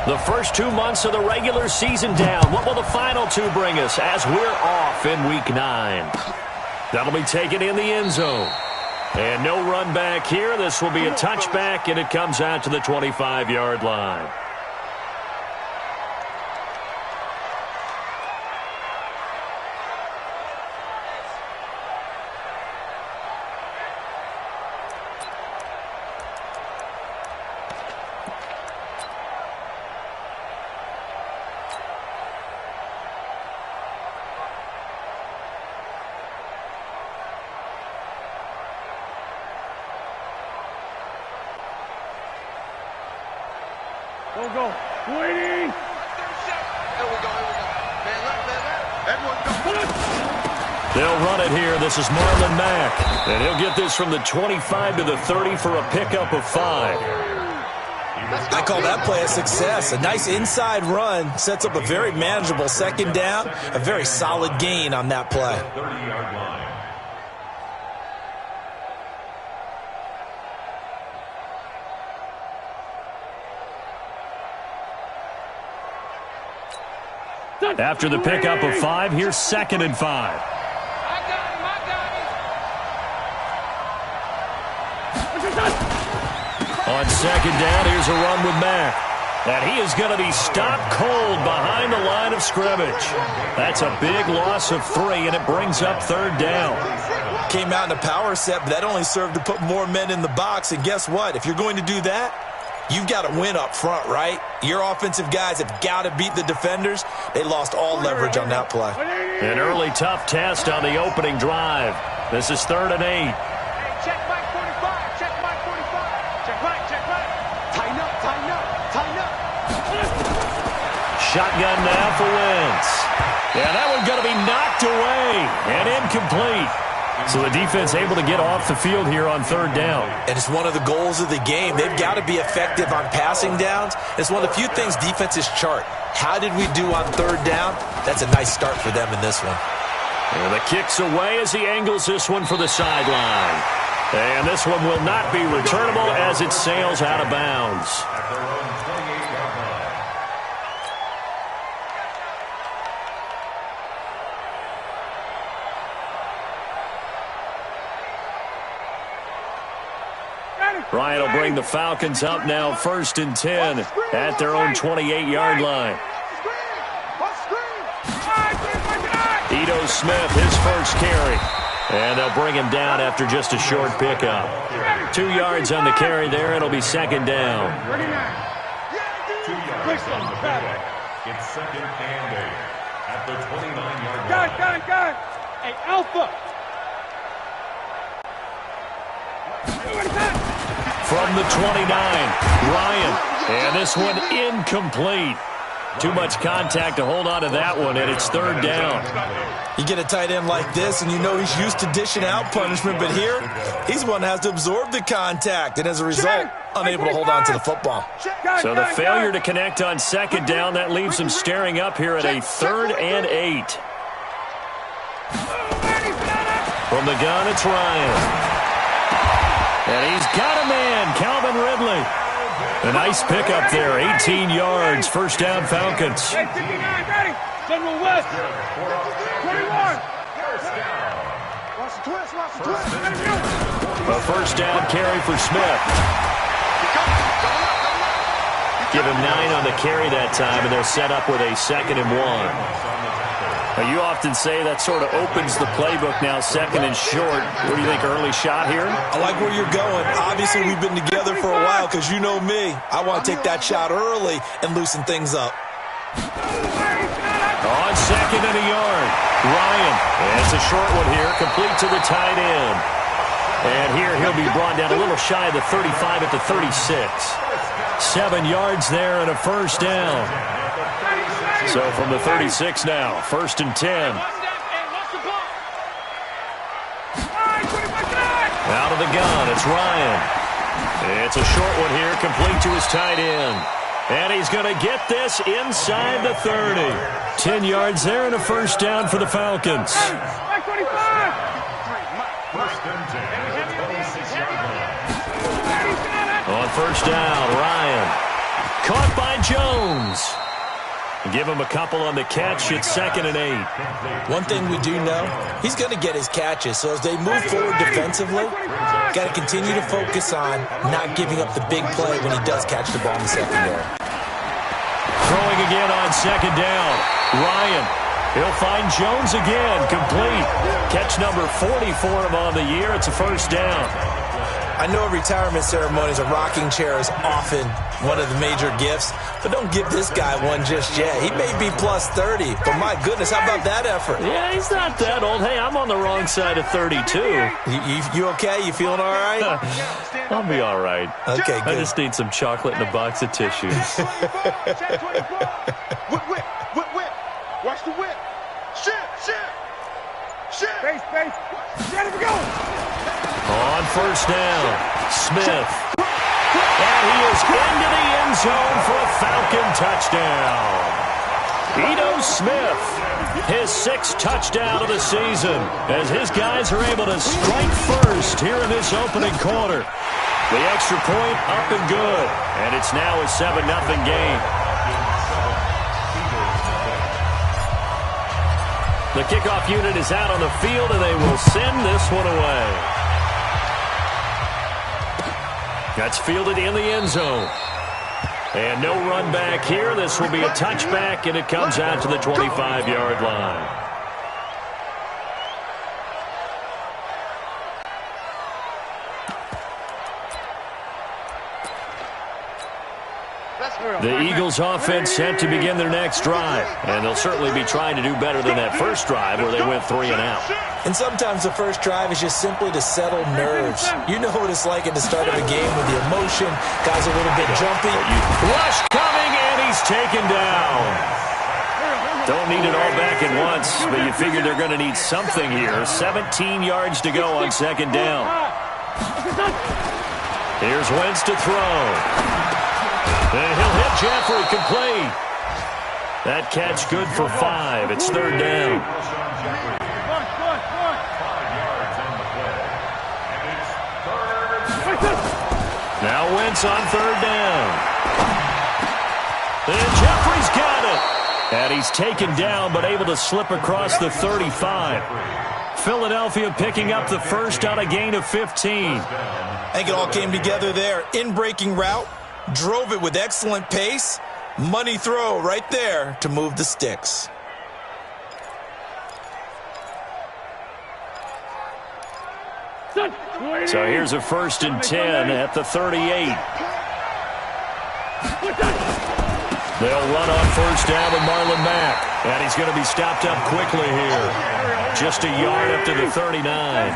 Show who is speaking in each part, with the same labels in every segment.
Speaker 1: The first 2 months of the regular season down. What will the final two bring us as we're off in Week 9? That'll be taken in the end zone. And no run back here. This will be a touchback, and it comes out to the 25-yard line.
Speaker 2: Go. Waiting.
Speaker 3: Here we go. Man left.
Speaker 1: They'll run it here. This is Marlon Mack. And he'll get this from the 25 to the 30 for a pickup of 5.
Speaker 4: I call that play a success. A nice inside run sets up a very manageable second down. A very solid gain on that play.
Speaker 5: 30-yard line.
Speaker 1: After the pickup of 5, here's 2nd and 5.
Speaker 3: I got him.
Speaker 1: On 2nd down, here's a run with Mack. And he is going to be stopped cold behind the line of scrimmage. That's a big loss of 3, and it brings up 3rd down.
Speaker 4: Came out in a power set, but that only served to put more men in the box. And guess what? If you're going to do that, you've got to win up front, right? Your offensive guys have got to beat the defenders. They lost all leverage on that play.
Speaker 1: An early tough test on the opening drive. This is 3rd and 8.
Speaker 3: Hey, check Mike 45. Check Mike 45. Check Mike. Tighten up.
Speaker 1: Shotgun now for Wentz. Yeah, that one's going to be knocked away and incomplete. So the defense able to get off the field here on 3rd down.
Speaker 4: And it's one of the goals of the game. They've got to be effective on passing downs. It's one of the few things defenses chart. How did we do on 3rd down? That's a nice start for them in this one.
Speaker 1: And the kick's away as he angles this one for the sideline. And this one will not be returnable as it sails out of bounds.
Speaker 5: At their own 28-yard line.
Speaker 1: Bryant will bring the Falcons up now 1st and 10 at their own 28-yard line. Ito Smith, his first carry. And they'll bring him down after just a short pickup. 2 yards on the carry there. It'll be 2nd down.
Speaker 5: 2 yards on the pickup. It's 2nd and 8 at the 29-yard line.
Speaker 2: Got it. Hey, Alpha.
Speaker 1: From the 29, Ryan. And this one incomplete. Too much contact to hold on to that one, and it's 3rd down.
Speaker 4: You get a tight end like this, and you know he's used to dishing out punishment, but here, he's the one that has to absorb the contact, and as a result, unable to hold on to the football.
Speaker 1: So the failure to connect on 2nd down, that leaves him staring up here at a 3rd and 8. From the gun, it's Ryan. And he's got a man, Calvin Ridley. A nice pickup there, 18 yards, 1st down Falcons.
Speaker 2: Hey, 59, General West. 21.
Speaker 1: A 1st down carry for Smith. Give him 9 on the carry that time, and they're set up with a 2nd and 1. Now, you often say that sort of opens the playbook now, 2nd and short. What do you think, early shot here?
Speaker 4: I like where you're going. Obviously, we've been together for a while because you know me. I want to take that shot early and loosen things up.
Speaker 1: On 2nd and a yard, Ryan. And it's a short one here, complete to the tight end. And here he'll be brought down a little shy of the 35 at the 36. 7 yards there and a 1st down. So from the 36 now, 1st and 10. Out of the gun, it's Ryan. It's a short one here, complete to his tight end. And he's going to get this inside the 30. 10 yards there and a 1st down for the Falcons. On 1st down, Ryan. Caught by Jones. Give him a couple on the catch. It's 2nd and 8.
Speaker 4: One thing we do know, he's going to get his catches. So as they move forward defensively, got to continue to focus on not giving up the big play when he does catch the ball in the secondary.
Speaker 1: Throwing again on 2nd down. Ryan. He'll find Jones again. Complete. Catch number 40 for him on the year. It's a 1st down.
Speaker 4: I know retirement ceremonies, a rocking chair is often one of the major gifts, but don't give this guy one just yet. He may be plus 30, but my goodness, how about that effort?
Speaker 1: Yeah, he's not that old. Hey, I'm on the wrong side of 32.
Speaker 4: You okay? You feeling all right?
Speaker 1: I'll be all right.
Speaker 4: Okay, good.
Speaker 1: I just need some chocolate and a box of tissues.
Speaker 3: Whip. Watch the whip. Shit.
Speaker 2: Base. Ready to go.
Speaker 1: On 1st down, Smith. And he is into the end zone for a Falcon touchdown. Ito Smith, his 6th touchdown of the season, as his guys are able to strike first here in this opening quarter. The extra point up and good, and it's now a 7-0 game. The kickoff unit is out on the field, and they will send this one away. That's fielded in the end zone. And no run back here. This will be a touchback, and it comes out to the 25-yard line. The Eagles offense set to begin their next drive, and they'll certainly be trying to do better than that first drive where they went 3 and out.
Speaker 4: And sometimes the first drive is just simply to settle nerves. You know what it's like at the start of a game with the emotion. Guys are a little bit jumpy.
Speaker 1: Rush coming, and he's taken down. Don't need it all back at once, but you figure they're going to need something here. 17 yards to go on 2nd down. Here's Wentz to throw. And he'll hit Jeffrey, complete. That catch good for 5. It's 3rd down. Now Wentz on 3rd down. And Jeffrey's got it. And he's taken down, but able to slip across the 35. Philadelphia picking up the first on a gain of 15.
Speaker 4: I think it all came together there. In-breaking route. Drove it with excellent pace. Money throw right there to move the sticks.
Speaker 1: So here's a 1st and 10 at the 38. They'll run on 1st down with Marlon Mack. And he's going to be stopped up quickly here. Just a yard up to the 39.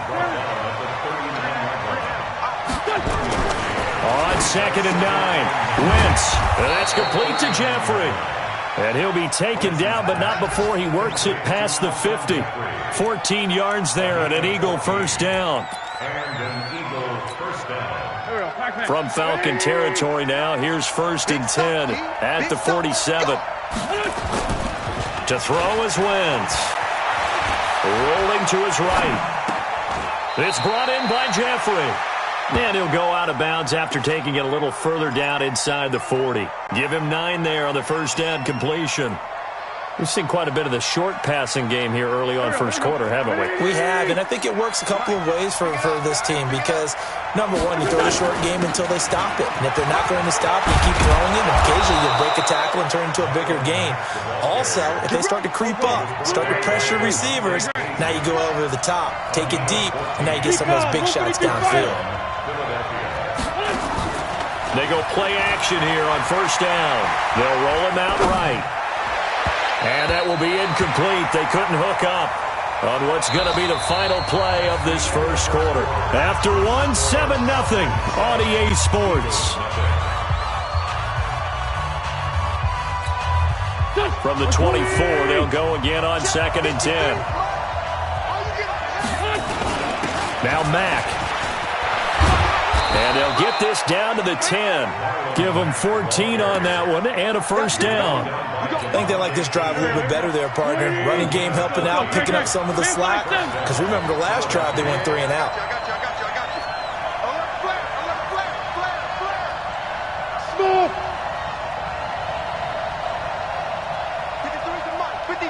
Speaker 1: On 2nd and 9, Wentz. And that's complete to Jeffrey. And he'll be taken down, but not before he works it past the 50. 14 yards there and an Eagle 1st down. From Falcon territory now, here's 1st and 10 at the 47. To throw is Wentz. Rolling to his right. It's brought in by Jeffrey. And he'll go out of bounds after taking it a little further down inside the 40. Give him 9 there on the 1st down completion. We've seen quite a bit of the short passing game here early on 1st quarter, haven't we?
Speaker 4: We have, and I think it works a couple of ways for this team because, number one, you throw the short game until they stop it. And if they're not going to stop, you keep throwing it, and occasionally you'll break a tackle and turn into a bigger gain. Also, if they start to creep up, start to pressure receivers, now you go over the top, take it deep, and now you get some of those big shots downfield.
Speaker 1: They go play action here on 1st down. They'll roll him out right. And that will be incomplete. They couldn't hook up on what's going to be the final play of this 1st quarter. After 7-0 on EA Sports. From the 24, they'll go again on 2nd and 10. Now Mack. And they'll get this down to the 10. Give them 14 on that one and a 1st down.
Speaker 4: I think they like this drive a little bit better there, partner. Running game helping out, picking up some of the slack. Because remember the last drive, they went 3 and out.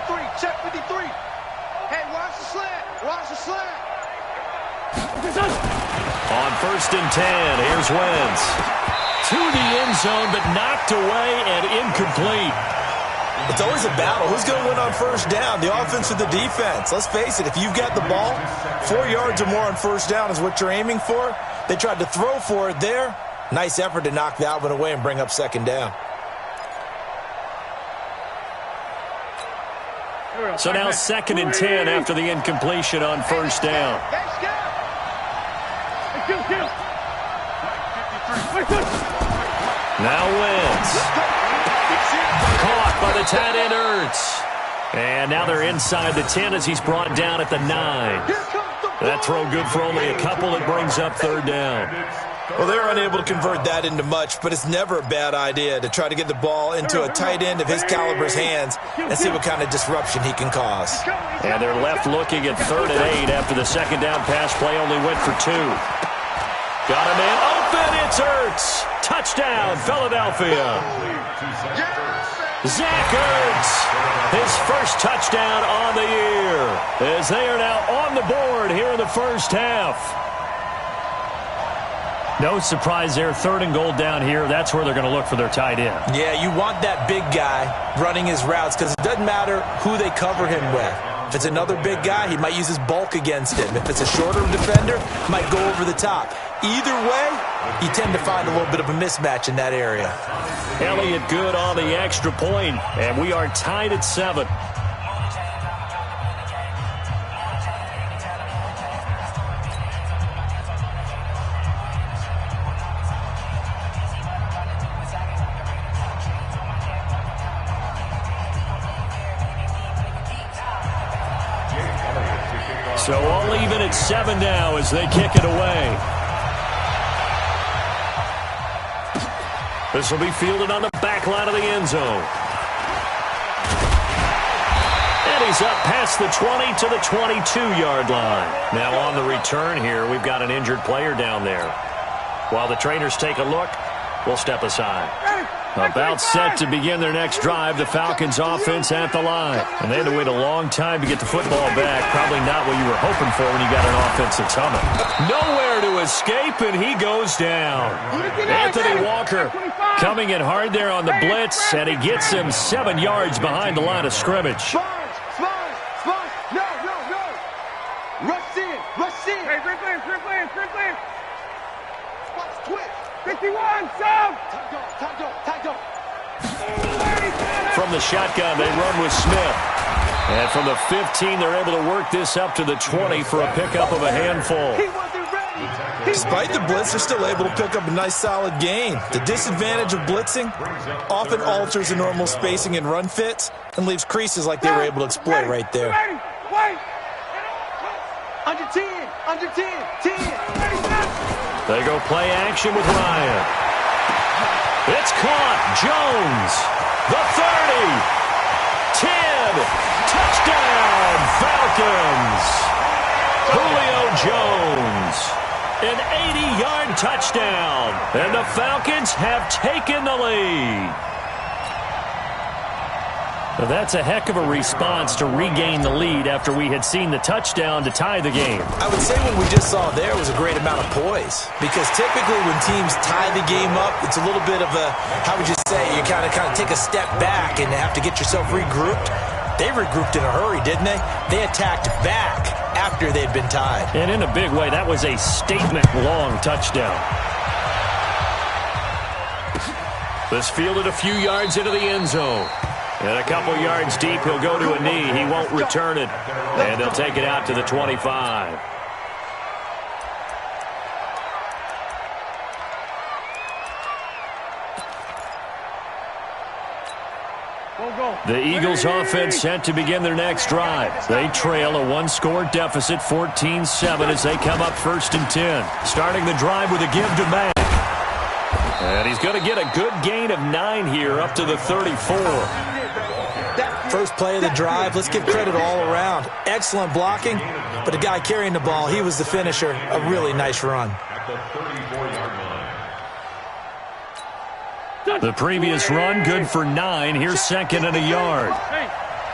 Speaker 3: 53. Check 53. Hey, watch the slant. Watch the slant.
Speaker 1: On 1st and 10, here's Wentz. To the end zone, but knocked away and incomplete.
Speaker 4: It's always a battle. Who's going to win on 1st down, the offense or the defense? Let's face it, if you've got the ball, 4 yards or more on 1st down is what you're aiming for. They tried to throw for it there. Nice effort to knock that one away and bring up 2nd down.
Speaker 1: So now 2nd and 10 after the incompletion on 1st down. Now Wentz. Caught by the tight end Ertz. And now they're inside the 10 as he's brought down at the 9. That throw good for only a couple. It brings up 3rd down.
Speaker 4: Well, they're unable to convert that into much, but it's never a bad idea to try to get the ball into a tight end of his caliber's hands and see what kind of disruption he can cause.
Speaker 1: And they're left looking at 3rd and 8 after the 2nd down pass play only went for 2. Got a man open. It's Ertz. Touchdown, Philadelphia. Zach Ertz, his first touchdown on the year, as they are now on the board here in the 1st half. No surprise there, 3rd and goal down here. That's where they're going to look for their tight end.
Speaker 4: Yeah, you want that big guy running his routes because it doesn't matter who they cover him with. If it's another big guy, he might use his bulk against him. If it's a shorter defender, he might go over the top. Either way, you tend to find a little bit of a mismatch in that area.
Speaker 1: Elliott good on the extra point, and we are tied at 7. So all even at 7 now as they kick it away. This will be fielded on the back line of the end zone. And he's up past the 20 to the 22-yard line. Now on the return here, we've got an injured player down there. While the trainers take a look, we'll step aside. About set to begin their next drive, the Falcons offense at the line. And they had to wait a long time to get the football back. Probably not what you were hoping for when you got an offense that's humming. Nowhere to escape, and he goes down. Anthony Walker coming in hard there on the blitz, and he gets him 7 yards behind the line of scrimmage.
Speaker 3: No. Rush in.
Speaker 2: Hey, sprint plan.
Speaker 3: Watch twitch.
Speaker 2: 51, sub.
Speaker 3: Time go.
Speaker 1: From the shotgun, they run with Smith. And from the 15, they're able to work this up to the 20 for a pickup of a handful.
Speaker 3: He wasn't ready.
Speaker 4: Despite the blitz, they're still able to pick up a nice solid gain. The disadvantage of blitzing often alters the normal spacing and run fits and leaves creases like they were able to exploit right there.
Speaker 2: Wait.
Speaker 3: Under 10.
Speaker 1: They go play action with Ryan. It's caught. Jones. The 30. 10. Touchdown, Falcons. Julio Jones. An 80-yard touchdown. And the Falcons have taken the lead. That's a heck of a response to regain the lead after we had seen the touchdown to tie the game.
Speaker 4: I would say what we just saw there was a great amount of poise, because typically when teams tie the game up, it's a little bit of a, how would you say, you kind of take a step back and have to get yourself regrouped. They regrouped in a hurry, didn't they? They attacked back after they'd been tied.
Speaker 1: And in a big way, that was a statement-long touchdown. This fielded a few yards into the end zone. And a couple yards deep, he'll go to a knee. He won't return it. And they'll take it out to the 25. The Eagles offense set to begin their next drive. They trail a one-score deficit, 14-7, as they come up 1st and 10. Starting the drive with a give to Mack. And he's going to get a good gain of 9 here, up to the 34.
Speaker 4: First play of the drive, let's give credit all around. Excellent blocking, but the guy carrying the ball, he was the finisher. A really nice run.
Speaker 5: At the 34-yard line.
Speaker 1: The previous run, good for 9. Here's 2nd and a yard.
Speaker 2: Hey,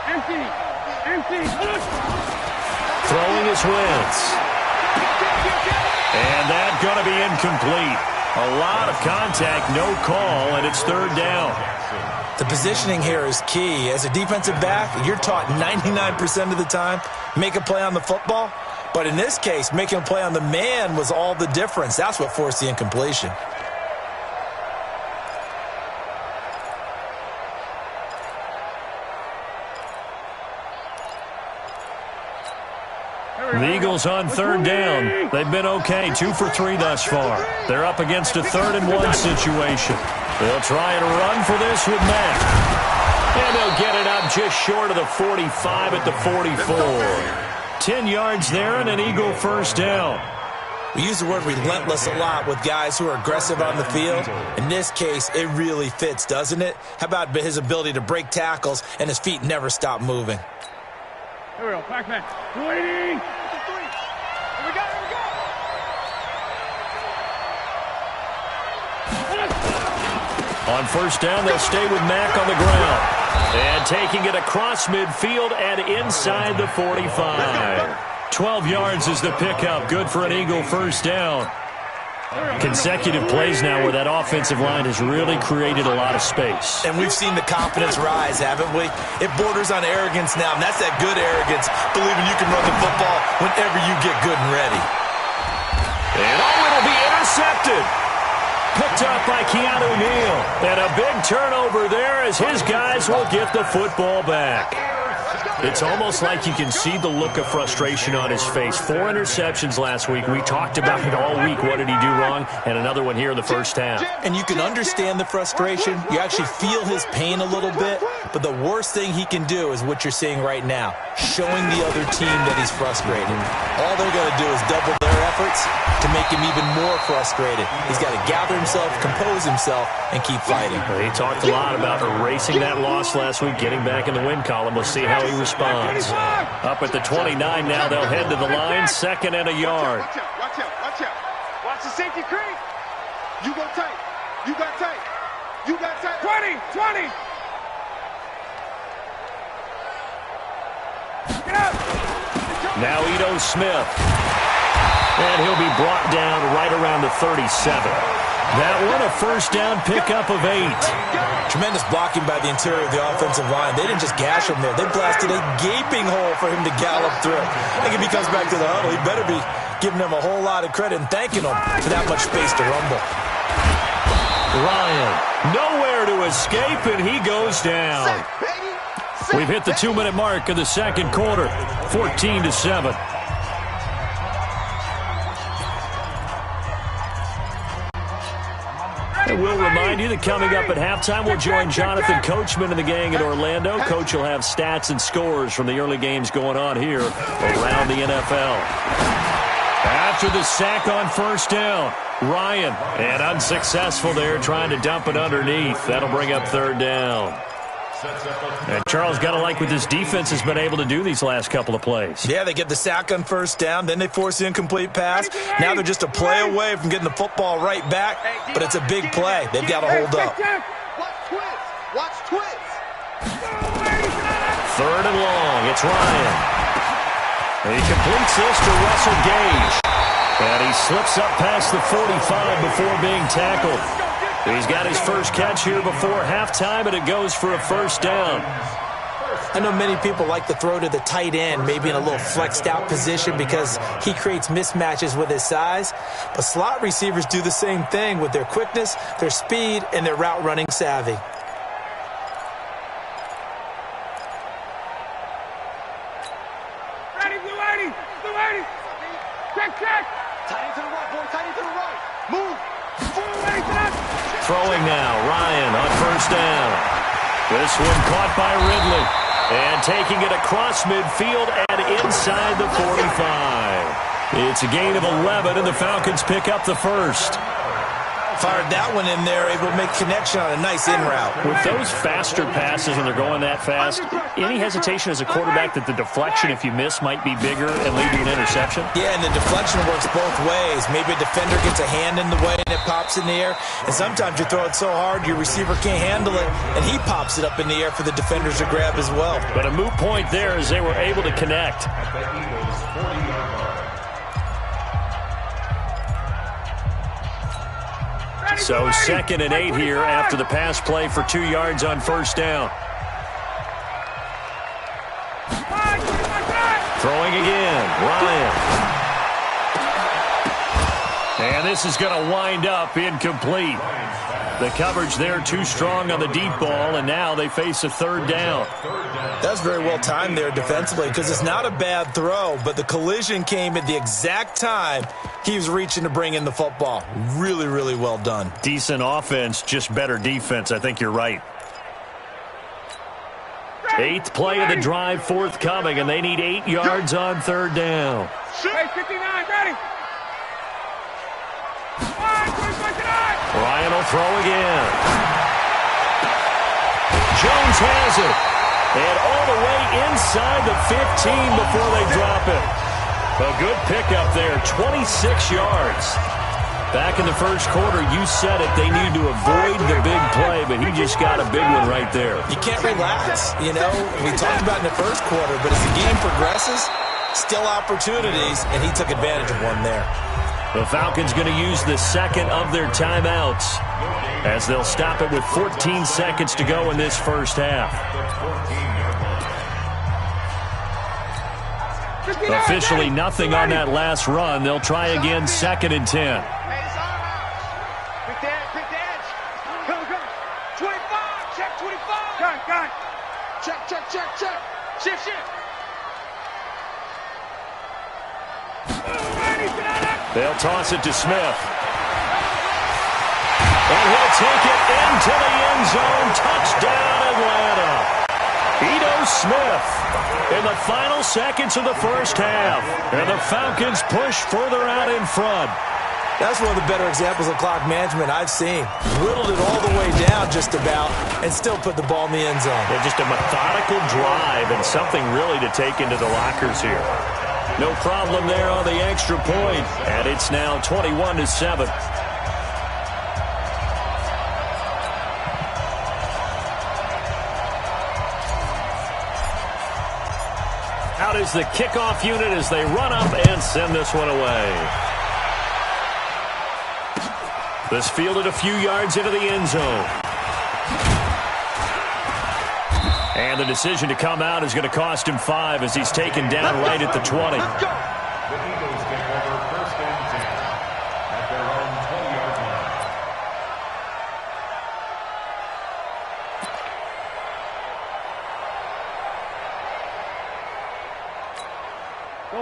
Speaker 2: empty. Empty.
Speaker 1: Throwing his Wentz. And that's going to be incomplete. A lot of contact, no call, and it's third down.
Speaker 4: The positioning here is key. As a defensive back, you're taught 99% of the time, make a play on the football. But in this case, making a play on the man was all the difference. That's what forced the incompletion.
Speaker 1: The Eagles on third down. They've been okay, 2 for 3 thus far. They're up against a 3rd-and-1 situation. They'll try and run for this with Mack. And they'll get it up just short of the 45 at the 44. 10 yards there and an Eagle first down.
Speaker 4: We use the word relentless a lot with guys who are aggressive on the field. In this case, it really fits, doesn't it? How about his ability to break tackles and his feet never stop moving?
Speaker 2: Here we go. Back man. Waiting.
Speaker 3: Here we go.
Speaker 1: On first down, they'll stay with Mack on the ground. And taking it across midfield and inside the 45. 12 yards is the pickup. Good for an Eagle first down. Consecutive plays now where that offensive line has really created a lot of space.
Speaker 4: And we've seen the confidence rise, haven't we? It borders on arrogance now, and that's that good arrogance, believing you can run the football whenever you get good and ready.
Speaker 1: And it'll be intercepted. Picked up by Keanu Neal. And a big turnover there as his guys will get the football back. It's almost like you can see the look of frustration on his face. 4 interceptions last week. We talked about it all week. What did he do wrong? And another one here in the first half.
Speaker 4: And you can understand the frustration. You actually feel his pain a little bit. But the worst thing he can do is what you're seeing right now, showing the other team that he's frustrated. All they're going to do is double their efforts to make him even more frustrated. He's got to gather himself, compose himself, and keep fighting.
Speaker 1: He talked a lot about erasing that loss last week, getting back in the win column. We'll see how he responds. Up at the 29 now, they'll head to the line, 2nd and a yard.
Speaker 3: Watch out. Watch the safety creep. You go tight. You got tight.
Speaker 2: 20. Get up.
Speaker 1: Now Ito Smith. And he'll be brought down right around the 37. That one a first down pickup of 8.
Speaker 4: Tremendous blocking by the interior of the offensive line. They didn't just gash him there. They blasted a gaping hole for him to gallop through. I think if he comes back to the huddle, he better be giving them a whole lot of credit and thanking them for that much space to rumble.
Speaker 1: Ryan, nowhere to escape, and he goes down. We've hit the 2-minute mark of the second quarter, 14-7. And we'll remind you that coming up at halftime, we'll join Jonathan Coachman and the gang in Orlando. Coach will have stats and scores from the early games going on here around the NFL. After the sack on first down, Ryan, and unsuccessful there, trying to dump it underneath. That'll bring up third down. And Charles, got to like what this defense has been able to do these last couple of plays.
Speaker 4: Yeah, they get the sack on first down, then they force the incomplete pass. Now they're just a play away from getting the football right back, but it's a big play. They've got to hold up.
Speaker 3: Watch twist.
Speaker 1: 3rd and long. It's Ryan. He completes this to Russell Gage. And he slips up past the 45 before being tackled. He's got his first catch here before halftime, and it goes for a first down.
Speaker 4: I know many people like to throw to the tight end, maybe in a little flexed out position because he creates mismatches with his size. But slot receivers do the same thing with their quickness, their speed, and their route running savvy.
Speaker 2: Ready, blue 80. Check.
Speaker 3: Tight into the right, boy. Tight into the right. Move.
Speaker 1: Throwing now, Ryan on first down. This one caught by Ridley. And taking it across midfield and inside the 45. It's a gain of 11, and the Falcons pick up the first.
Speaker 4: Fired that one in there, able to make connection on a nice in route.
Speaker 1: With those faster passes when they're going that fast, any hesitation as a quarterback that the deflection, if you miss, might be bigger and lead to an interception?
Speaker 4: Yeah, and the deflection works both ways. Maybe a defender gets a hand in the way and it pops in the air. And sometimes you throw it so hard your receiver can't handle it, and he pops it up in the air for the defenders to grab as well.
Speaker 1: But a moot point there as they were able to connect.
Speaker 5: At the Eagles' 40-yard line.
Speaker 1: So 2nd and 8 here after the pass play for 2 yards on first down. Throwing again, Ryan. And this is going to wind up incomplete. The coverage there too strong on the deep ball, and now they face a 3rd down.
Speaker 4: That's very well timed there defensively because it's not a bad throw, but the collision came at the exact time he was reaching to bring in the football. Really, really well done.
Speaker 1: Decent offense, just better defense. I think you're right. 8th play of the drive forthcoming, and they need 8 yards on 3rd down.
Speaker 2: Hey, 59, ready.
Speaker 1: Ryan will throw again. Jones has it. And all the way inside the 15 before they drop it. A good pickup there, 26 yards. Back in the first quarter, you said it, they need to avoid the big play, but he just got a big one right there.
Speaker 4: You can't relax, you know. We talked about in the first quarter, but as the game progresses, still opportunities, and he took advantage of one there.
Speaker 1: The Falcons going to use the 2nd of their timeouts as they'll stop it with 14 seconds to go in this first half. Officially nothing on that last run. They'll try again 2nd and 10.
Speaker 3: Quick edge. Come. 25. Check 25.
Speaker 2: Got.
Speaker 3: Check. Shift.
Speaker 1: They'll toss it to Smith. And he'll take it into the end zone. Touchdown, Atlanta. Ito Smith in the final seconds of the first half. And the Falcons push further out in front.
Speaker 4: That's one of the better examples of clock management I've seen. Whittled it all the way down just about and still put the ball in the end zone.
Speaker 1: Yeah, just a methodical drive and something really to take into the lockers here. No problem there on the extra point. And it's now 21-7. Out is the kickoff unit as they run up and send this one away. This fielded a few yards into the end zone. And the decision to come out is going to cost him 5 as he's taken down right at the 20.
Speaker 5: The Eagles take over 1st and 10 at their own 20-yard line.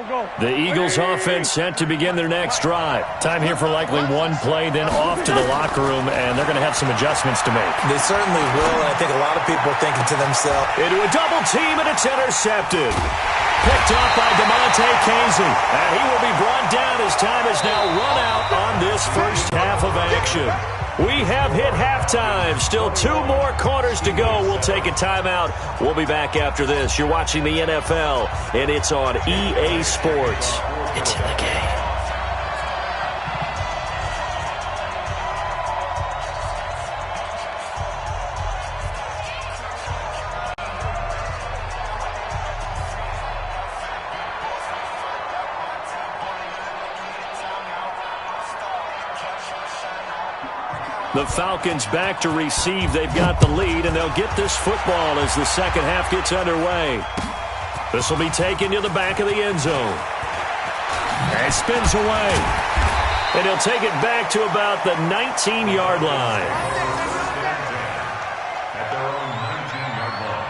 Speaker 2: Go.
Speaker 1: The Eagles offense set to begin their next drive. Time here for likely one play, then off to the locker room, and they're going to have some adjustments to make.
Speaker 4: They certainly will, and I think a lot of people are thinking to themselves,
Speaker 1: Into a double team, and it's intercepted. Picked off by DeMonte Casey. And he will be brought down as time is now run out on this first half of action. We have hit halftime. Still 2 more quarters to go. We'll take a timeout. We'll be back after this. You're watching the NFL, and it's on EA Sports. It's in the game. The Falcons back to receive. They've got the lead, and they'll get this football as the second half gets underway. This will be taken to the back of the end zone. And spins away. And he'll take it back to about the 19-yard line.
Speaker 5: At their own 19-yard line.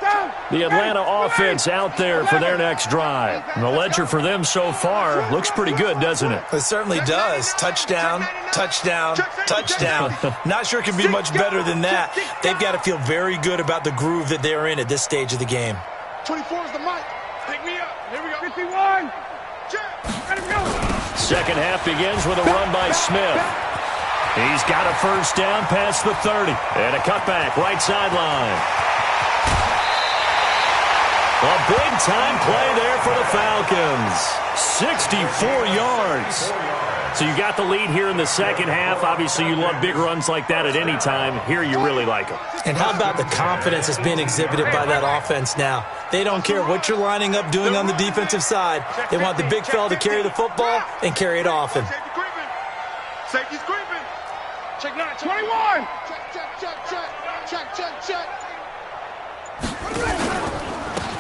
Speaker 2: Down.
Speaker 1: The Atlanta offense out there for their next drive. And the ledger for them so far looks pretty good, doesn't it?
Speaker 4: It certainly does. Touchdown, touchdown, touchdown. Not sure it can be much better than that. They've got to feel very good about the groove that they're in at this stage of the game.
Speaker 3: 24 is the mic. Pick me up. Here we go.
Speaker 2: 51. Let him go.
Speaker 1: Second half begins with a run by Smith. He's got a first down past the 30. And a cutback right sideline. A big-time play there for the Falcons. 64 yards. So you got the lead here in the second half. Obviously, you love big runs like that at any time. Here, you really like them.
Speaker 4: And how about the confidence that's being exhibited by that offense now? They don't care what you're lining up doing on the defensive side. They want the big fella to carry the football and carry it often.
Speaker 3: Safety's creeping. Check 9.
Speaker 2: 21.
Speaker 3: Check.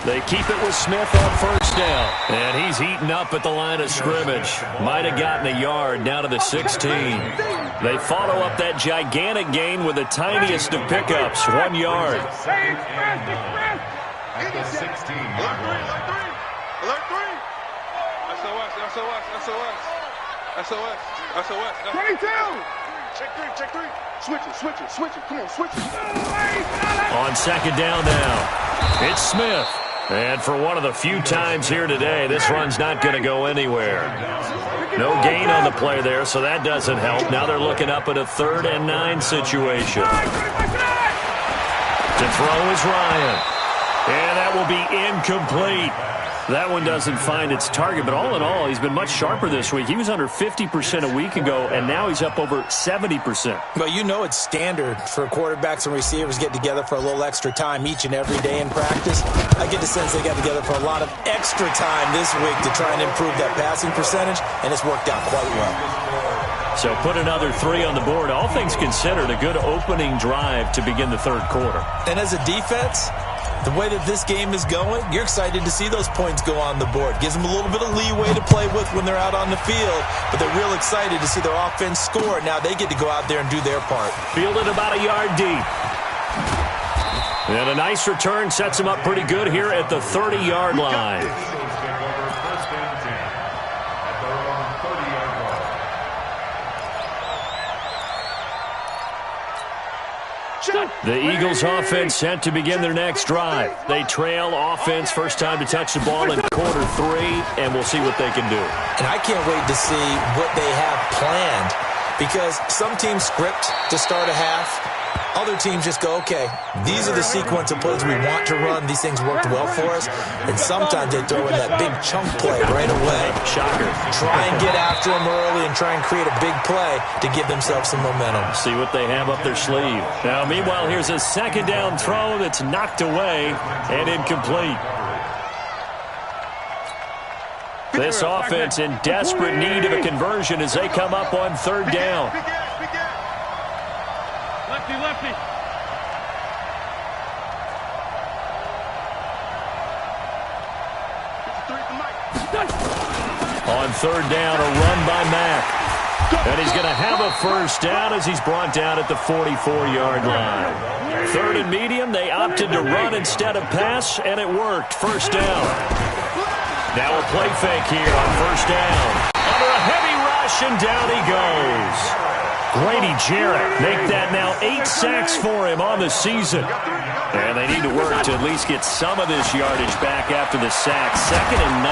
Speaker 1: They keep it with Smith on first down. And he's eaten up at the line of scrimmage. Might have gotten a yard down to the 16. They follow up that gigantic gain with the tiniest of pickups, 1 yard.
Speaker 2: Hey, express.
Speaker 5: At the 16-yard line.
Speaker 3: Alert 3. SOS.
Speaker 2: 22.
Speaker 3: Check 3. Switch it. Come on, switch it.
Speaker 1: On second down now, it's Smith. And for one of the few times here today, this run's not going to go anywhere. No gain on the play there, so that doesn't help. Now they're looking up at a 3rd and 9 situation. To throw is Ryan. And that will be incomplete. That one doesn't find its target, but all in all, he's been much sharper this week. He was under 50% a week ago, and now he's up over 70%.
Speaker 4: Well, you know it's standard for quarterbacks and receivers get together for a little extra time each and every day in practice. I get the sense they got together for a lot of extra time this week to try and improve that passing percentage, and it's worked out quite well.
Speaker 1: So put another 3 on the board. All things considered, a good opening drive to begin the third quarter.
Speaker 4: And as a defense, the way that this game is going, you're excited to see those points go on the board. Gives them a little bit of leeway to play with when they're out on the field, but they're real excited to see their offense score. Now they get to go out there and do their part.
Speaker 1: Fielded about a yard deep. And a nice return sets him up pretty good here at the 30-yard line. The Eagles offense set to begin their next drive. They trail offense, first time to touch the ball in quarter 3, and we'll see what they can do.
Speaker 4: And I can't wait to see what they have planned, because some teams script to start a half. Other teams just go, okay, these are the sequence of plays we want to run. These things worked well for us. And sometimes they throw in that big chunk play right away.
Speaker 1: Shocker.
Speaker 4: Try and get after them early and try and create a big play to give themselves some momentum.
Speaker 1: See what they have up their sleeve. Now, meanwhile, here's a second down throw that's knocked away and incomplete. This offense in desperate need of a conversion as they come up on third down.
Speaker 2: Lefty.
Speaker 1: On third down, a run by Mack. And he's going to have a first down as he's brought down at the 44-yard line. Third and medium, they opted to run instead of pass, and it worked. First down. Now a play fake here on first down. Under a heavy rush, and down he goes. Grady Jarrett make that now 8 sacks for him on the season. And they need to work to at least get some of this yardage back after the sack. 2nd and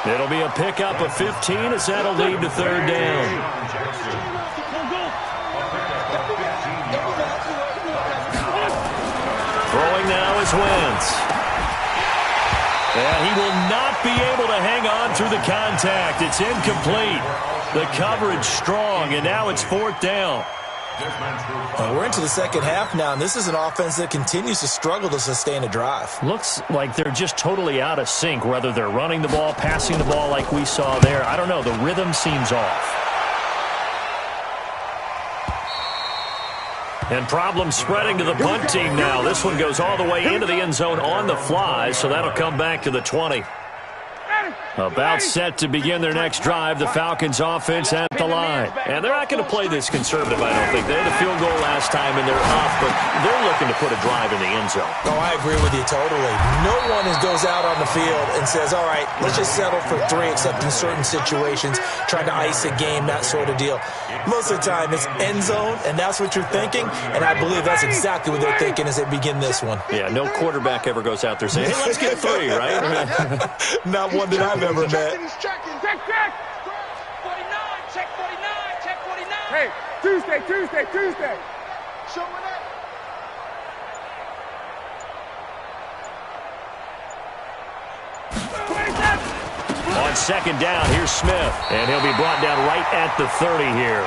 Speaker 1: 19. It'll be a pickup of 15 as that'll lead to third down. Throwing now is Wentz. And he will not be able to hang on through the contact. It's incomplete. The coverage strong, and now it's fourth down.
Speaker 4: We're into the second half now, and this is an offense that continues to struggle to sustain a drive.
Speaker 1: Looks like they're just totally out of sync, whether they're running the ball, passing the ball like we saw there. I don't know. The rhythm seems off. And problems spreading to the punt team now. This one goes all the way into the end zone on the fly, so that'll come back to the 20. About set to begin their next drive, the Falcons offense at the line. And they're not going to play this conservative, I don't think. They had a field goal last time, and they're up, but they're looking to put a drive in the end zone.
Speaker 4: Oh, I agree with you totally. No one goes out on the field and says, all right, let's just settle for 3, except in certain situations, trying to ice a game, that sort of deal. Most of the time, it's end zone, and that's what you're thinking, and I believe that's exactly what they're thinking as they begin this one.
Speaker 1: Yeah, no quarterback ever goes out there saying, hey, let's get 3, right?
Speaker 4: Not one that I've ever met.
Speaker 2: Check.
Speaker 3: 49, check 49, check 49.
Speaker 2: Hey, Tuesday.
Speaker 3: Showing up.
Speaker 1: On second down, here's Smith, and he'll be brought down right at the 30 here.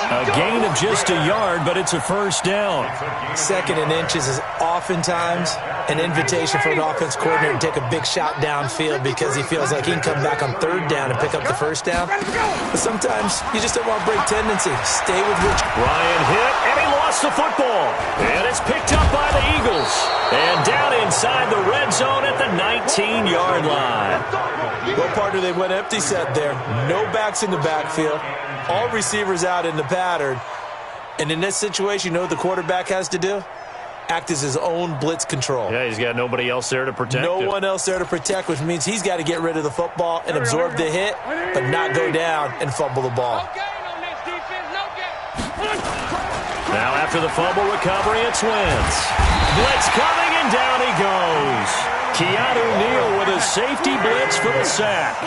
Speaker 1: A gain of just a yard, but it's a first down.
Speaker 4: Second and inches is oftentimes an invitation for an offense coordinator to take a big shot downfield because he feels like he can come back on third down and pick up the first down. But sometimes you just don't want to break tendency. Stay with Rich.
Speaker 1: Ryan hit, and he lost the football. And it's picked up by the Eagles. And down inside the red zone at the 19-yard line.
Speaker 4: Well, partner, they went empty set there. No backs in the backfield. All receivers out in the pattern. And in this situation, you know what the quarterback has to do? Act as his own blitz control.
Speaker 1: Yeah, he's got nobody else there to protect him.
Speaker 4: No one else there to protect, which means he's got to get rid of the football and absorb the hit, but not go down and fumble the ball.
Speaker 1: Now after the fumble recovery, it's Wentz. Blitz coming, and down he goes. Keanu Neal with a safety blitz for the sack.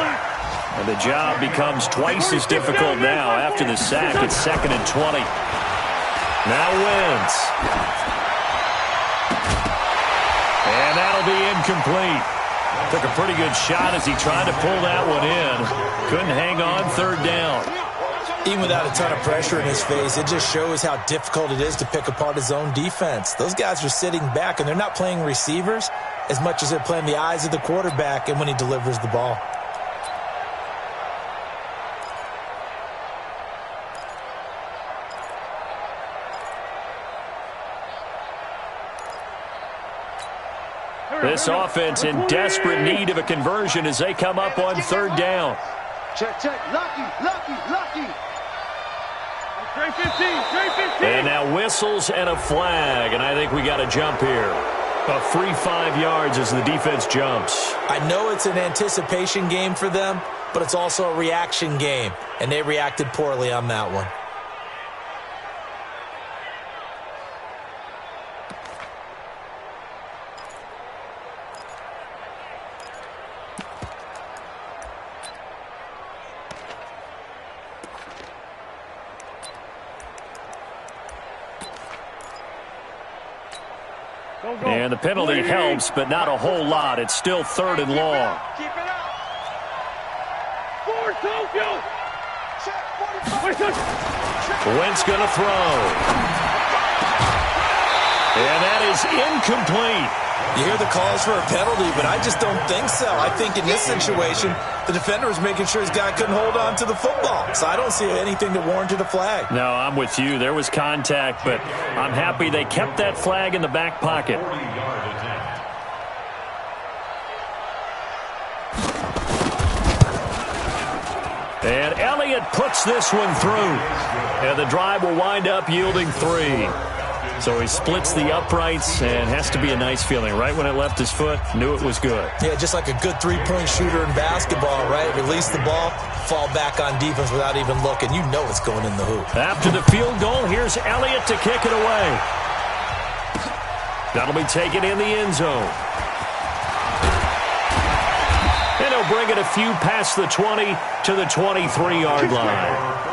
Speaker 1: And the job becomes twice as difficult now. After the sack, it's 2nd and 20. Now Wentz. And that'll be incomplete. Took a pretty good shot as he tried to pull that one in. Couldn't hang on, 3rd down.
Speaker 4: Even without a ton of pressure in his face, it just shows how difficult it is to pick apart his own defense. Those guys are sitting back, and they're not playing receivers as much as they're playing the eyes of the quarterback and when he delivers the ball.
Speaker 1: This offense in desperate need of a conversion as they come up on 3rd down.
Speaker 3: Check. Lucky.
Speaker 2: Trey 15.
Speaker 1: And now whistles and a flag, and I think we got a jump here. A free 5 yards as the defense jumps.
Speaker 4: I know it's an anticipation game for them, but it's also a reaction game, and they reacted poorly on that one.
Speaker 1: And the penalty helps, but not a whole lot. It's still 3rd and long.
Speaker 3: Keep it up.
Speaker 2: Forward, Tokyo.
Speaker 1: Wentz going to throw. And that is incomplete.
Speaker 4: You hear the calls for a penalty, but I just don't think so. I think in this situation, the defender was making sure his guy couldn't hold on to the football. So I don't see anything that warranted a flag.
Speaker 1: No, I'm with you. There was contact, but I'm happy they kept that flag in the back pocket. And Elliott puts this one through. And the drive will wind up yielding 3. So he splits the uprights, and has to be a nice feeling. Right when it left his foot, knew it was good.
Speaker 4: Yeah, just like a good three-point shooter in basketball, right? Release the ball, fall back on defense without even looking. You know it's going in the hoop.
Speaker 1: After the field goal, here's Elliott to kick it away. That'll be taken in the end zone. And he'll bring it a few past the 20 to the 23-yard line.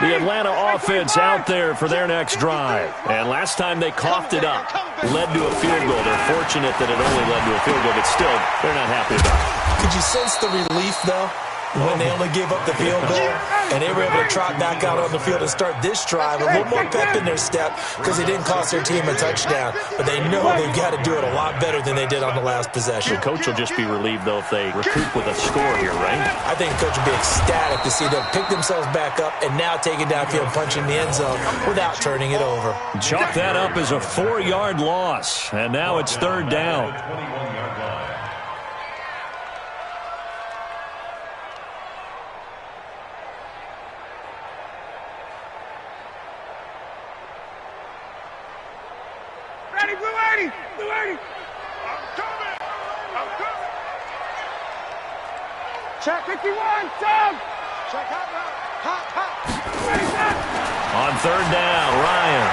Speaker 1: The Atlanta offense out there for their next drive. And last time they coughed it up, led to a field goal. They're fortunate that it only led to a field goal, but still, they're not happy about it.
Speaker 4: Could you sense the relief, though? when they only gave up the field goal, and they were able to trot back out on the field and start this drive. A little more pep in their step because it didn't cost their team a touchdown. But they know they've got to do it a lot better than they did on the last possession.
Speaker 1: The coach will just be relieved, though, if they recoup with a score here, right?
Speaker 4: I think the coach will be ecstatic to see them pick themselves back up and now take it downfield, punching the end zone without turning it over.
Speaker 1: Chalk that up as a 4-yard loss, and now it's third down.
Speaker 5: 21-yard line.
Speaker 2: Ready, blue 80! Blue 80! I'm coming! I'm coming! Check 51, Tom! Check hot, hot, hot! Ready, set!
Speaker 1: On third down, Ryan.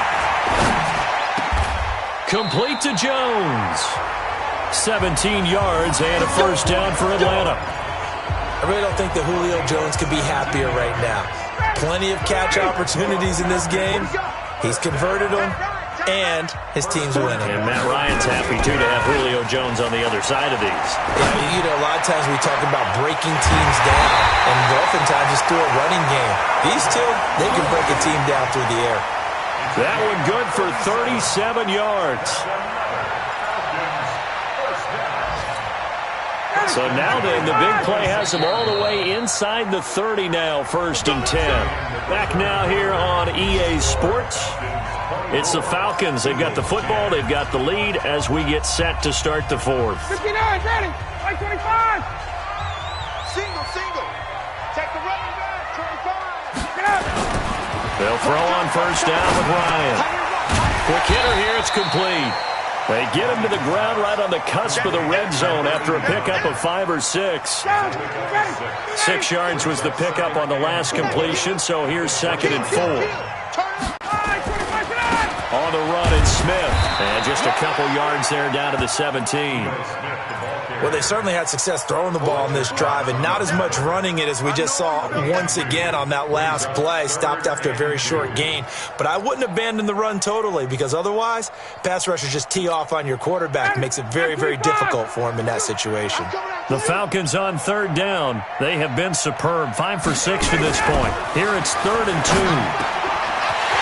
Speaker 1: Complete to Jones. 17 yards and a first down for Atlanta.
Speaker 4: I really don't think that Julio Jones could be happier right now. Plenty of catch opportunities in this game. He's converted them, and his team's winning.
Speaker 1: And Matt Ryan's happy, too, to have Julio Jones on the other side of these.
Speaker 4: Yeah, you know, a lot of times we talk about breaking teams down, and oftentimes it's through a running game. These two, they can break a team down through the air.
Speaker 1: That one good for 37 yards. So now then, the big play has them all the way inside the 30 now, 1st and 10. Back now here on EA Sports. It's the Falcons. They've got the football. They've got the lead as we get set to start the 4th.
Speaker 2: 59, ready! 25!
Speaker 3: Single, single. Take the running back. 25.
Speaker 2: Get up!
Speaker 1: They'll throw on first down with Ryan. Quick hitter here. It's complete. They get him to the ground right on the cusp of the red zone after a pickup of 5 or 6. 6 yards was the pickup on the last completion, so here's 2nd and 4. On the run, it's Smith. And just a couple yards there down to the 17.
Speaker 4: Well, they certainly had success throwing the ball in this drive, and not as much running it as we just saw once again on that last play. Stopped after a very short gain. But I wouldn't abandon the run totally, because otherwise, pass rushers just tee off on your quarterback. Makes it very, very difficult for him in that situation.
Speaker 1: The Falcons on third down. They have been superb. 5 for 6 to this point. Here it's 3rd and 2.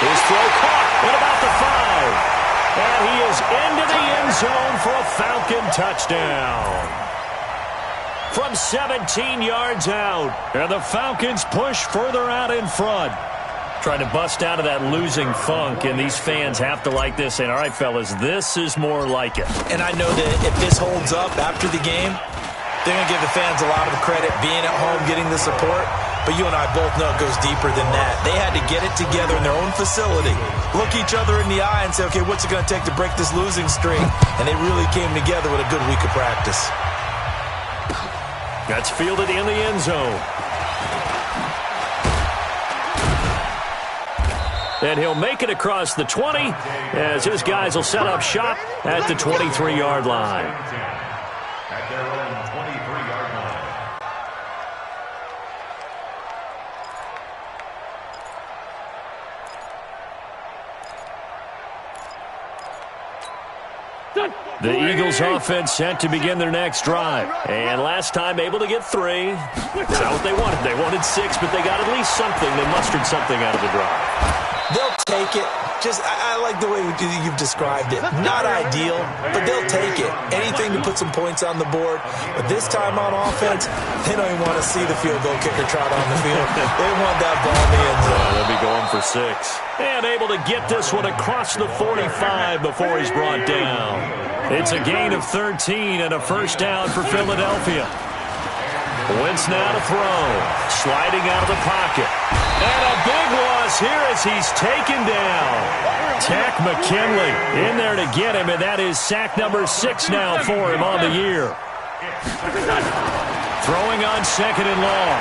Speaker 1: His throw caught at about the 5. And he is into the end zone for a Falcon touchdown. From 17 yards out. And the Falcons push further out in front. Trying to bust out of that losing funk, and these fans have to like this. And, all right, fellas, this is more like it.
Speaker 4: And I know that if this holds up after the game, they're going to give the fans a lot of credit being at home, getting the support. But you and I both know it goes deeper than that. They had to get it together in their own facility, look each other in the eye and say, okay, what's it going to take to break this losing streak? And they really came together with a good week of practice.
Speaker 1: That's fielded in the end zone. And he'll make it across the 20 as his guys will set up shop at the 23-yard line.
Speaker 5: At their own 23-yard line.
Speaker 1: The Eagles offense set to begin their next drive. And last time able to get 3. That's not what they wanted. They wanted 6, but they got at least something. They mustered something out of the drive.
Speaker 4: They'll take it. I like the way you've described it. Not ideal, but they'll take it. Anything to put some points on the board. But this time on offense, they don't even want to see the field goal kicker trot on the field. They want that ball in the end zone.
Speaker 1: They'll be going for 6. And able to get this one across the 45 before he's brought down. It's a gain of 13 and a first down for Philadelphia. Wentz now to throw. Sliding out of the pocket. And a big loss here as he's taken down. Tack McKinley in there to get him, and that is sack number 6 now for him on the year. Throwing on 2nd and long.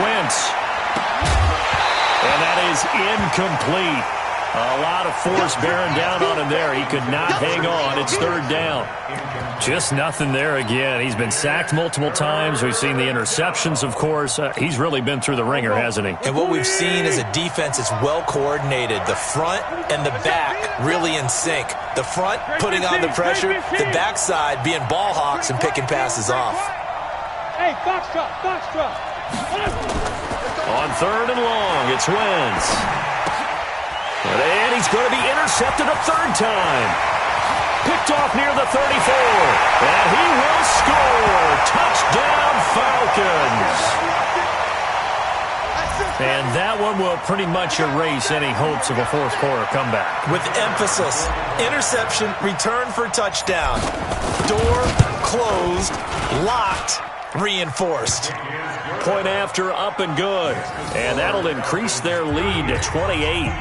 Speaker 1: Wentz. And that is incomplete. A lot of force bearing down on him there. He could not hang on. It's 3rd down. Just nothing there again. He's been sacked multiple times. We've seen the interceptions, of course. He's really been through the ringer, hasn't he?
Speaker 4: And what we've seen is a defense that's well coordinated. The front and the back really in sync. The front putting on the pressure. The backside being ball hawks and picking passes off.
Speaker 2: Hey, box drop, box drop.
Speaker 1: On 3rd and long, it's Wentz. And he's going to be intercepted a 3rd time. Picked off near the 34. And he will score. Touchdown, Falcons. And that one will pretty much erase any hopes of a fourth-quarter comeback.
Speaker 4: With emphasis, interception, return for touchdown. Door closed, locked, reinforced.
Speaker 1: Point after, up and good. And that'll increase their lead to 28.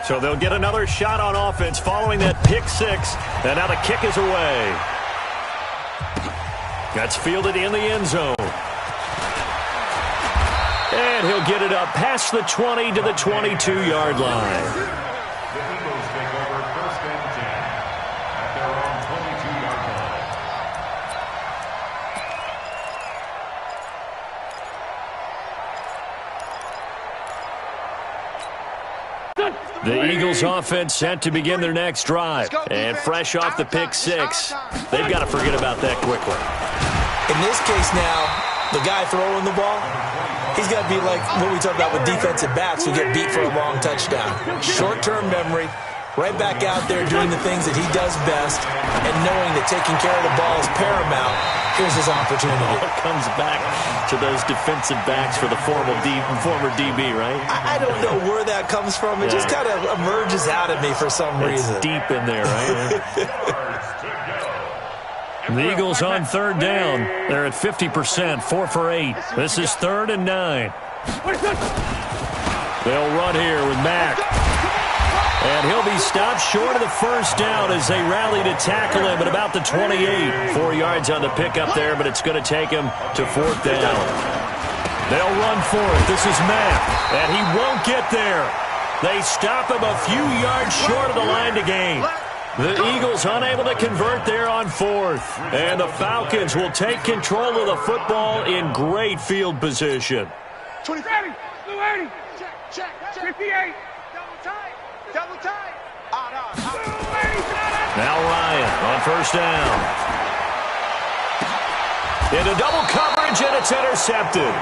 Speaker 1: So they'll get another shot on offense following that pick 6. And now the kick is away. That's fielded in the end zone. And he'll get it up past the 20 to the 22-yard line.
Speaker 5: The Eagles take over 1st and 10 at their own 22-yard line.
Speaker 1: The Eagles offense set to begin their next drive. And fresh off the pick 6, they've got to forget about that quickly.
Speaker 4: In this case now, the guy throwing the ball, he's got to be like what we talked about with defensive backs who get beat for a long touchdown. Short-term memory, right back out there doing the things that he does best, and knowing that taking care of the ball is paramount. Here's his opportunity.
Speaker 1: It comes back to those defensive backs for the former DB, right?
Speaker 4: I don't know where that comes from. It just kind of emerges out at me for some reason.
Speaker 1: It's deep in there, right? The Eagles on 3rd down. They're at 50%, 4 for 8. This is 3rd and 9. They'll run here with Mack. And he'll be stopped short of the 1st down as they rally to tackle him at about the 28. 4 yards on the pickup there, but it's going to take him to 4th down. They'll run for it. This is Mack. And he won't get there. They stop him a few yards short of the line to gain. The Eagles unable to convert there on 4th. And the Falcons will take control of the football in great field position.
Speaker 2: 20, 30, 80, check, 58. Double tight.
Speaker 1: Now Ryan on 1st down. Into double coverage, and it's intercepted.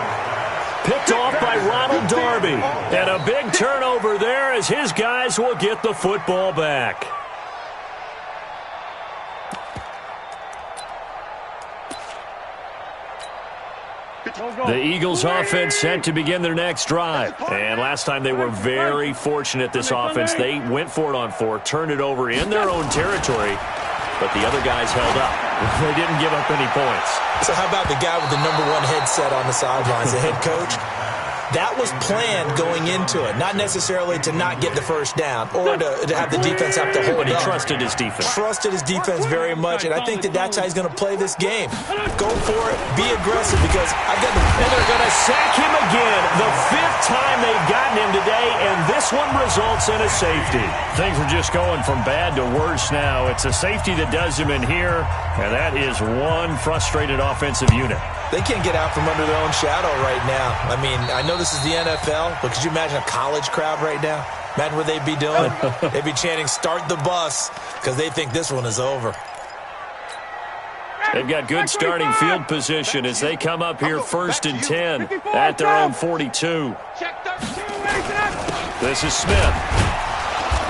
Speaker 1: Picked off by Ronald Darby. And a big turnover there as his guys will get the football back. The Eagles offense set to begin their next drive. And last time they were very fortunate, this offense. They went for it on 4, turned it over in their own territory, but the other guys held up. They didn't give up any points.
Speaker 4: So how about the guy with the #1 headset on the sidelines, the head coach? That was planned going into it, not necessarily to not get the 1st down or to have the defense have to hold
Speaker 1: But he
Speaker 4: up.
Speaker 1: trusted his defense.
Speaker 4: Trusted his defense very much, and I think that's how he's going to play this game. Go for it. Be aggressive because I've got the...
Speaker 1: And they're going to sack him again. The 5th time they've gotten him today, and this one results in a safety. Things are just going from bad to worse now. It's a safety that does him in here, and that is one frustrated offensive unit.
Speaker 4: They can't get out from under their own shadow right now. I mean, I know this is the NFL, but could you imagine a college crowd right now? Imagine what they'd be doing. They'd be chanting, "Start the bus," because they think this one is over.
Speaker 1: They've got good starting field position as they come up here 1st and 10 at their own 42. This is Smith.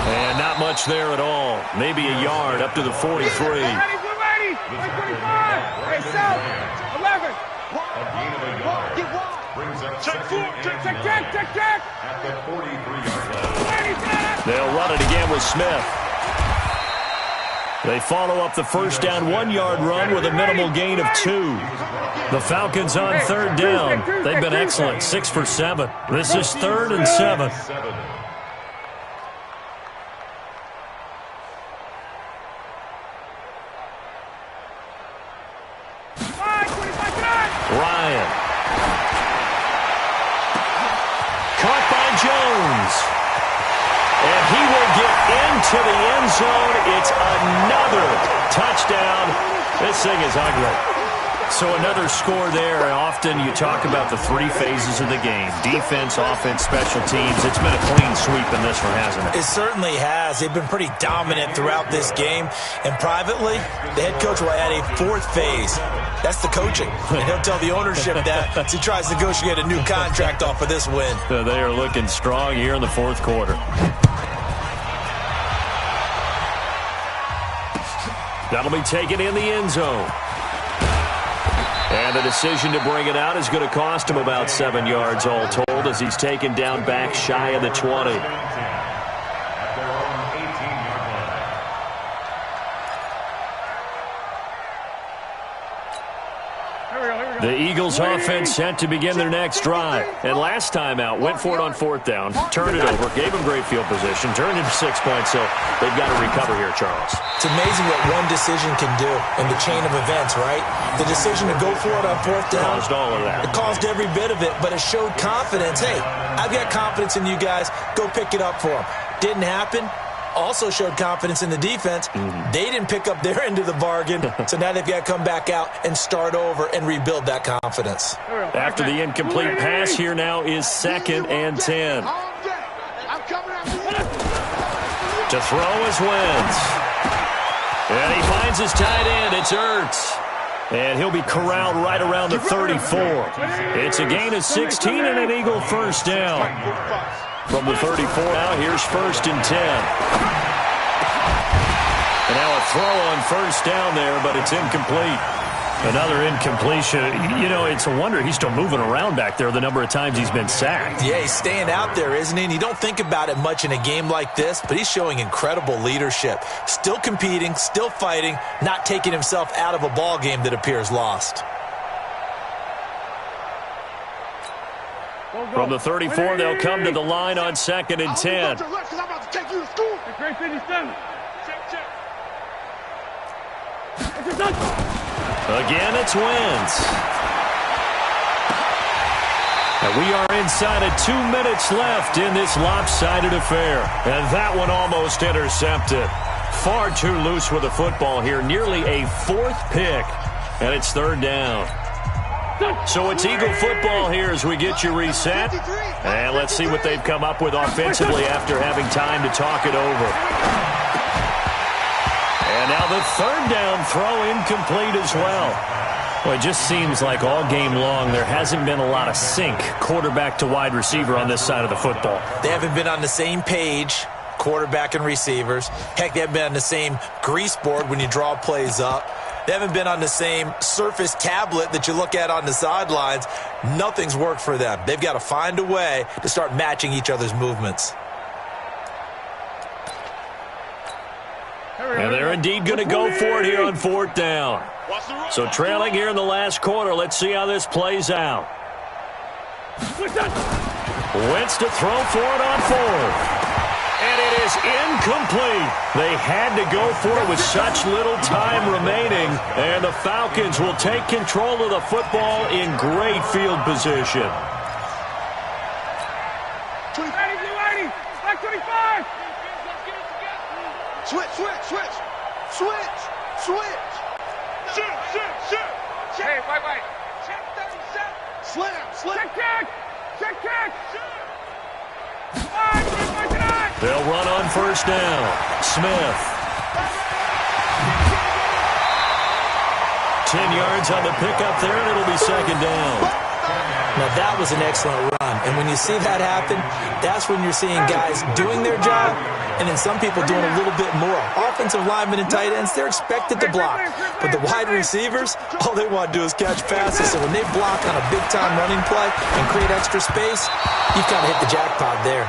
Speaker 1: And not much there at all. Maybe a yard up to the 43.
Speaker 5: At the 43-yard line.
Speaker 1: They'll run it again with Smith. They follow up the 1st down 1-yard run with a minimal gain of 2. The Falcons on 3rd down. They've been excellent, 6 for 7. This is 3rd and 7. Ryan. Caught by Jones. And he will get into the end zone. It's another touchdown. This thing is ugly. So another score there. Often you talk about the three phases of the game: defense, offense, special teams. It's been a clean sweep in this one, hasn't it?
Speaker 4: It certainly has. They've been pretty dominant throughout this game. And privately, the head coach will add a fourth phase. That's the coaching. And he'll tell the ownership that as he tries to negotiate a new contract off of this win.
Speaker 1: They are looking strong here in the fourth quarter. That'll be taken in the end zone. And the decision to bring it out is going to cost him about 7 yards all told as he's taken down back shy of the 20. The Eagles offense set to begin their next drive. And last time out, went for it on fourth down, turned it over, gave him great field position, turned into 6 points, so they've got to recover here, Charles.
Speaker 4: It's amazing what one decision can do in the chain of events, right? The decision to go for it on fourth down.
Speaker 1: Caused all of that.
Speaker 4: It caused every bit of it, but it showed confidence. Hey, I've got confidence in you guys. Go pick it up for them. Didn't happen. Also showed confidence in the defense. They didn't pick up their end of the bargain, so now they've got to come back out and start over and rebuild that confidence.
Speaker 1: After the incomplete pass, here now is 2nd and 10. To throw is Wentz. And he finds his tight end. It's Ertz. And he'll be corralled right around the 34. It's a gain of 16 and an Eagle first down. From the 34 now, here's 1st and 10. And now a throw on first down there, but it's incomplete. Another incompletion. You know, it's a wonder he's still moving around back there the number of times he's been sacked.
Speaker 4: Yeah, he's staying out there, isn't he? And you don't think about it much in a game like this, but he's showing incredible leadership. Still competing, still fighting, not taking himself out of a ball game that appears lost.
Speaker 1: From the 34, they'll come to the line on 2nd and 10. Again, it's Wentz. And we are inside of 2 minutes left in this lopsided affair. And that one almost intercepted. Far too loose with the football here. Nearly a 4th pick. And it's 3rd down. So it's Eagle football here as we get you reset. And let's see what they've come up with offensively after having time to talk it over. And now the 3rd down throw incomplete as well. Well, it just seems like all game long there hasn't been a lot of sync quarterback to wide receiver on this side of the football.
Speaker 4: They haven't been on the same page, quarterback and receivers. Heck, they haven't been on the same grease board when you draw plays up. They haven't been on the same Surface tablet that you look at on the sidelines. Nothing's worked for them. They've got to find a way to start matching each other's movements.
Speaker 1: And they're indeed going to go for it here on 4th down. So trailing here in the last quarter. Let's see how this plays out. Wentz to throw for it on 4th. And it is incomplete. They had to go for it with such little time remaining. And the Falcons will take control of the football in great field position.
Speaker 2: 80, back 25. Switch. Hey, wait. Check 37. Slam. Check.
Speaker 1: They'll run on 1st down. Smith. 10 yards on the pickup there, and it'll be 2nd down.
Speaker 4: Now, that was an excellent run. And when you see that happen, that's when you're seeing guys doing their job and then some people doing a little bit more. Offensive linemen and tight ends, they're expected to block. But the wide receivers, all they want to do is catch passes. So when they block on a big-time running play and create extra space, you've got to hit the jackpot there.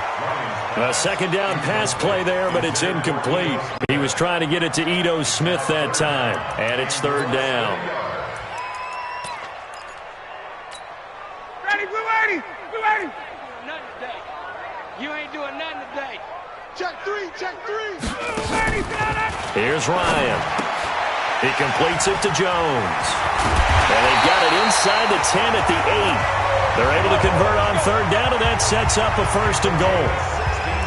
Speaker 1: A 2nd down pass play there, but it's incomplete. He was trying to get it to Ito Smith that time. And it's 3rd down.
Speaker 2: Ready, Blue 80.
Speaker 3: Nothing today. You ain't doing nothing today.
Speaker 2: Check 3.
Speaker 1: Here's Ryan. He completes it to Jones. And they've got it inside the 10 at the 8. They're able to convert on 3rd down, and that sets up a 1st and goal.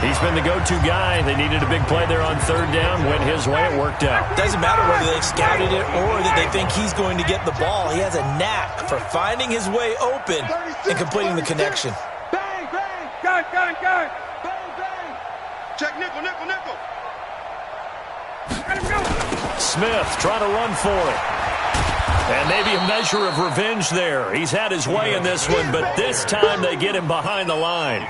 Speaker 1: He's been the go-to guy. They needed a big play there on third down. Went his way. It worked out.
Speaker 4: Doesn't matter whether they've scouted it or that they think he's going to get the ball. He has a knack for finding his way open and completing the connection.
Speaker 3: Bang, bang.
Speaker 2: Got it.
Speaker 3: Bang, bang.
Speaker 2: Check nickel. Let him go.
Speaker 1: Smith trying to run for it. And maybe a measure of revenge there. He's had his way in this one, but this time they get him behind the line.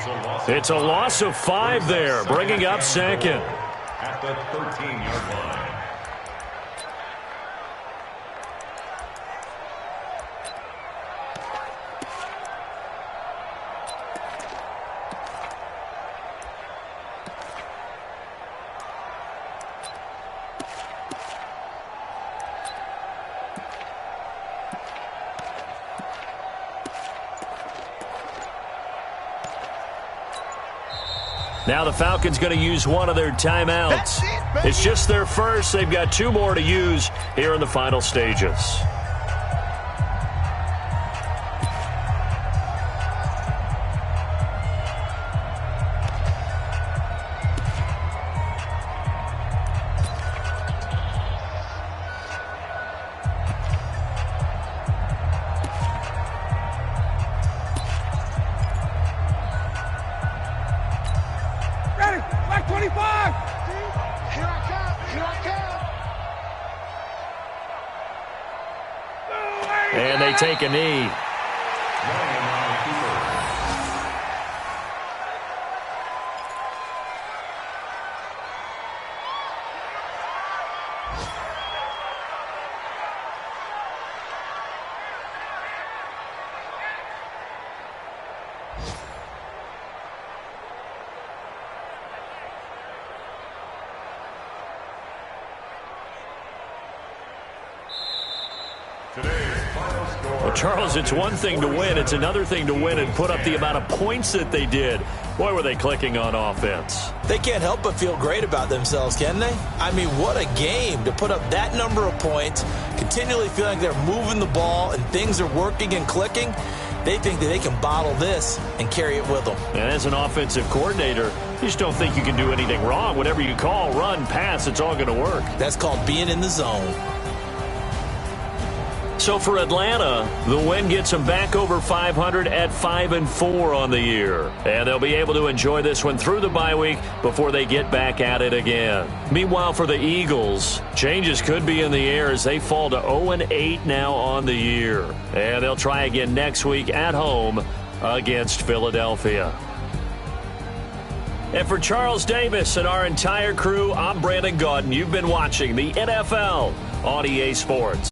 Speaker 1: It's a loss of 5 there, bringing up second.
Speaker 5: At the 13-yard line.
Speaker 1: Now the Falcons going to use one of their timeouts. It's just their first. They've got 2 more to use here in the final stages.
Speaker 2: Black 25.
Speaker 3: Here I come.
Speaker 1: And they take a knee. Well, Charles, it's one thing to win. It's another thing to win and put up the amount of points that they did. Boy, were they clicking on offense.
Speaker 4: They can't help but feel great about themselves, can they? I mean, what a game to put up that number of points, continually feeling like they're moving the ball and things are working and clicking. They think that they can bottle this and carry it with them.
Speaker 1: And as an offensive coordinator, you just don't think you can do anything wrong. Whatever you call, run, pass, it's all going to work.
Speaker 4: That's called being in the zone.
Speaker 1: So for Atlanta, the win gets them back over 500 at 5-4 on the year. And they'll be able to enjoy this one through the bye week before they get back at it again. Meanwhile, for the Eagles, changes could be in the air as they fall to 0-8 now on the year. And they'll try again next week at home against Philadelphia. And for Charles Davis and our entire crew, I'm Brandon Gaudin. You've been watching the NFL on EA Sports.